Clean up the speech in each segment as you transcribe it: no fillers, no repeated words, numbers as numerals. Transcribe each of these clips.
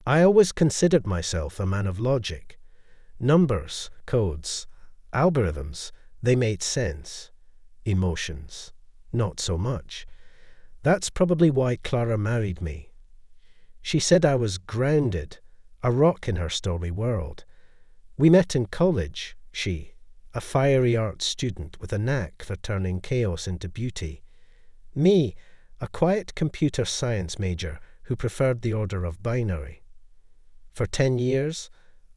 I always considered myself a man of logic. Numbers, codes, algorithms, they made sense. Emotions, not so much. That's probably why Clara married me. She said I was grounded, a rock in her stormy world. We met in college, she, a fiery art student with a knack for turning chaos into beauty. Me, a quiet computer science major who preferred the order of binary. For 10 years,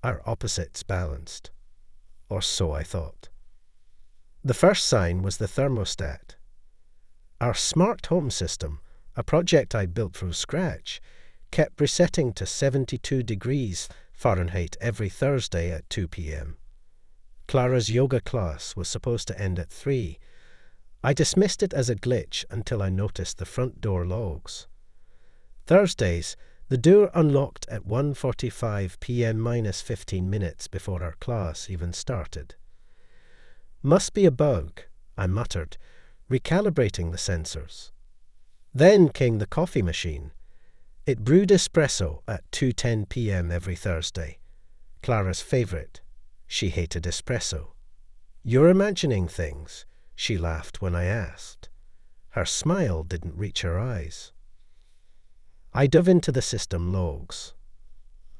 our opposites balanced. Or so I thought. The first sign was the thermostat. Our smart home system, a project I built from scratch, kept resetting to 72 degrees Fahrenheit every Thursday at 2 p.m. Clara's yoga class was supposed to end at 3. I dismissed it as a glitch until I noticed the front door logs. Thursdays, the door unlocked at 1:45 p.m. minus 15 minutes before our class even started. Must be a bug, I muttered, recalibrating the sensors. Then came the coffee machine. It brewed espresso at 2:10 p.m. every Thursday. Clara's favorite. She hated espresso. You're imagining things, she laughed when I asked. Her smile didn't reach her eyes. I dove into the system logs.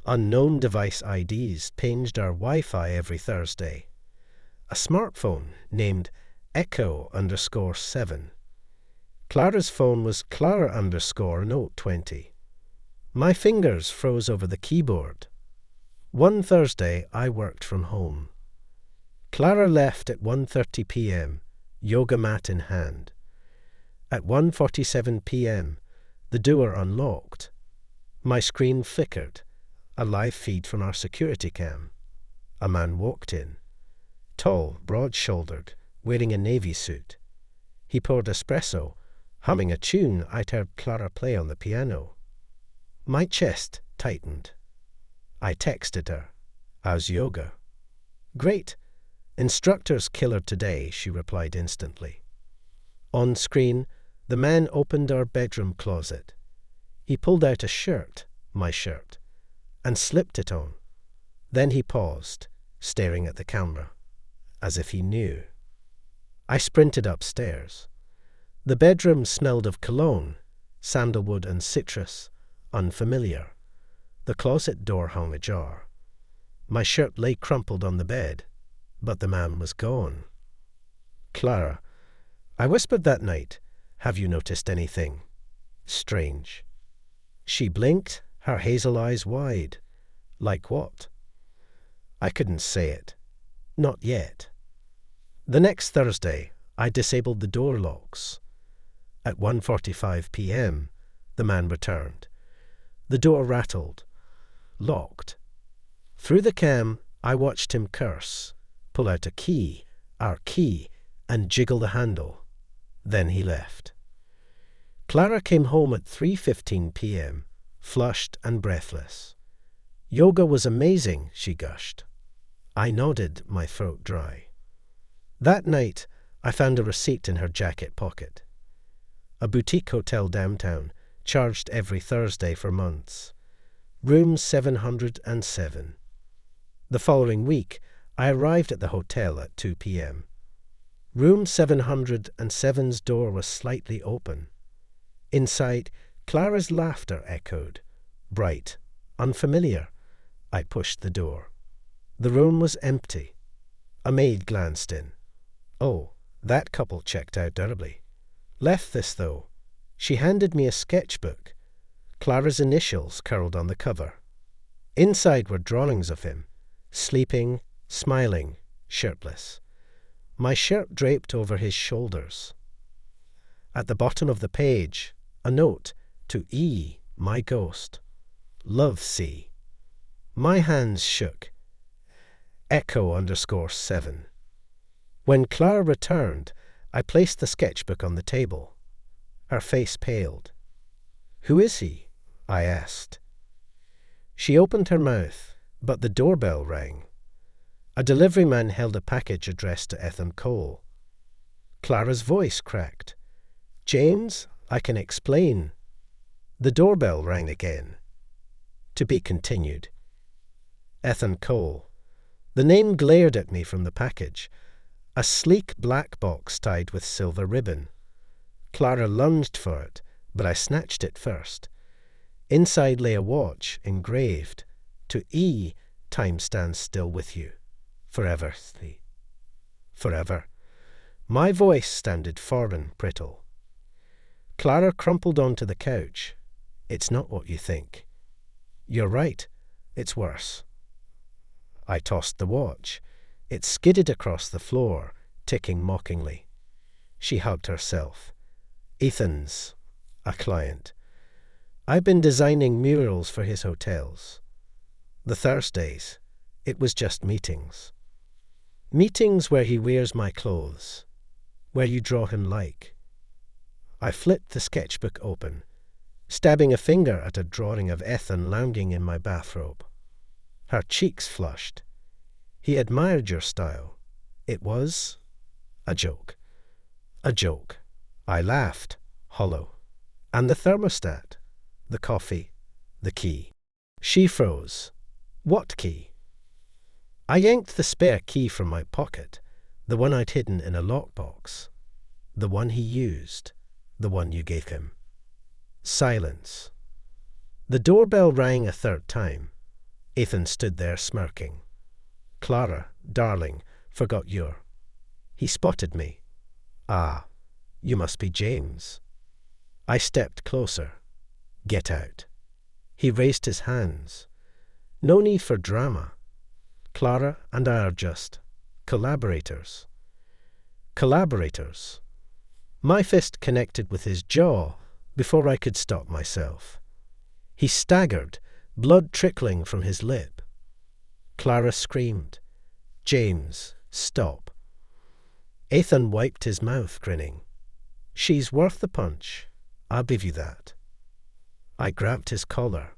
Unknown device IDs pinged our Wi-Fi every Thursday. A smartphone named Echo_7. Clara's phone was Clara_Note20. My fingers froze over the keyboard. One Thursday, I worked from home. Clara left at 1:30 p.m., yoga mat in hand. At 1:47 p.m., the door unlocked. My screen flickered. A live feed from our security cam. A man walked in. Tall, broad-shouldered, wearing a navy suit. He poured espresso, humming a tune I'd heard Clara play on the piano. My chest tightened. I texted her. How's yoga? Great. Instructor's killer today, she replied instantly. On screen, the man opened our bedroom closet. He pulled out a shirt, my shirt, and slipped it on. Then he paused, staring at the camera, as if he knew. I sprinted upstairs. The bedroom smelled of cologne, sandalwood and citrus, unfamiliar. The closet door hung ajar. My shirt lay crumpled on the bed, but the man was gone. Clara, I whispered that night, have you noticed anything strange? She blinked, her hazel eyes wide. Like what? I couldn't say it. Not yet. The next Thursday, I disabled the door locks. At 1:45 p.m., the man returned. The door rattled. Locked. Through the cam, I watched him curse, pull out a key, our key, and jiggle the handle. Then he left. Clara came home at 3:15 p.m., flushed and breathless. Yoga was amazing, she gushed. I nodded, my throat dry. That night, I found a receipt in her jacket pocket. A boutique hotel downtown, charged every Thursday for months. Room 707. The following week, I arrived at the hotel at 2 p.m. Room 707's door was slightly open. Inside, Clara's laughter echoed. Bright, unfamiliar. I pushed the door. The room was empty. A maid glanced in. Oh, that couple checked out early. Left this, though. She handed me a sketchbook. Clara's initials curled on the cover. Inside were drawings of him, sleeping, smiling, shirtless. My shirt draped over his shoulders. At the bottom of the page, a note to E, my ghost. Love C. My hands shook. Echo_7. When Clara returned, I placed the sketchbook on the table. Her face paled. Who is he? I asked. She opened her mouth, but the doorbell rang. A delivery man held a package addressed to Ethan Cole. Clara's voice cracked. James, I can explain. The doorbell rang again. To be continued. Ethan Cole. The name glared at me from the package. A sleek black box tied with silver ribbon. Clara lunged for it, but I snatched it first. Inside lay a watch engraved. To E, time stands still with you. Forever. Forever. My voice sounded foreign, brittle. Clara crumpled onto the couch. It's not what you think. You're right. It's worse. I tossed the watch. It skidded across the floor, ticking mockingly. She hugged herself. Ethan's a client. I've been designing murals for his hotels. The Thursdays, it was just meetings. Meetings where he wears my clothes, where you draw him like. I flipped the sketchbook open, stabbing a finger at a drawing of Ethan lounging in my bathrobe. Her cheeks flushed. He admired your style. It was a joke. A joke. I laughed, hollow. And the thermostat, the coffee, the key. She froze. What key? I yanked the spare key from my pocket, the one I'd hidden in a lockbox. The one he used, the one you gave him. Silence. The doorbell rang a third time. Ethan stood there smirking. Clara, darling, forgot your. He spotted me. Ah, you must be James. I stepped closer. Get out. He raised his hands. No need for drama. Clara and I are just collaborators. Collaborators. My fist connected with his jaw before I could stop myself. He staggered, blood trickling from his lip. Clara screamed, James, stop. Ethan wiped his mouth, grinning. She's worth the punch. I'll give you that. I grabbed his collar.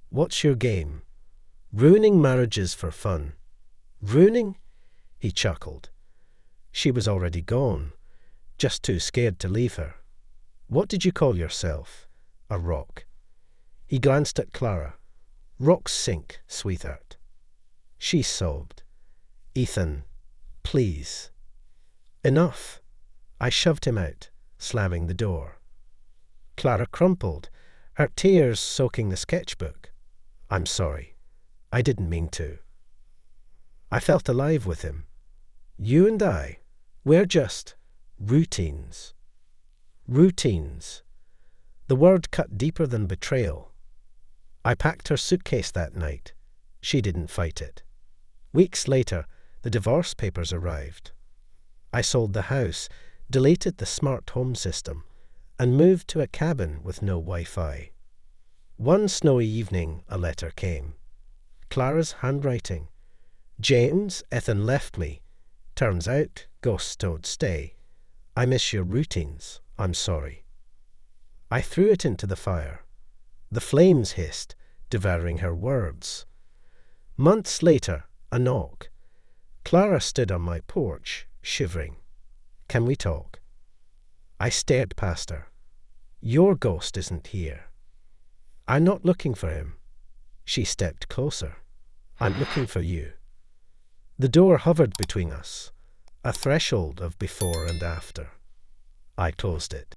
What's your game? Ruining marriages for fun. Ruining? He chuckled. She was already gone, just too scared to leave her. What did you call yourself? A rock. He glanced at Clara. Rocks sink, sweetheart. She sobbed. Ethan, please. Enough. I shoved him out, slamming the door. Clara crumpled, her tears soaking the sketchbook. I'm sorry. I didn't mean to. I felt alive with him. You and I, we're just routines. Routines. The word cut deeper than betrayal. I packed her suitcase that night. She didn't fight it. Weeks later, the divorce papers arrived. I sold the house, deleted the smart home system, and moved to a cabin with no Wi-Fi. One snowy evening, a letter came. Clara's handwriting. James, Ethan left me. Turns out, ghosts don't stay. I miss your routines. I'm sorry. I threw it into the fire. The flames hissed, devouring her words. Months later, a knock. Clara stood on my porch, shivering. Can we talk? I stared past her. Your ghost isn't here. I'm not looking for him. She stepped closer. I'm looking for you. The door hovered between us, a threshold of before and after. I closed it.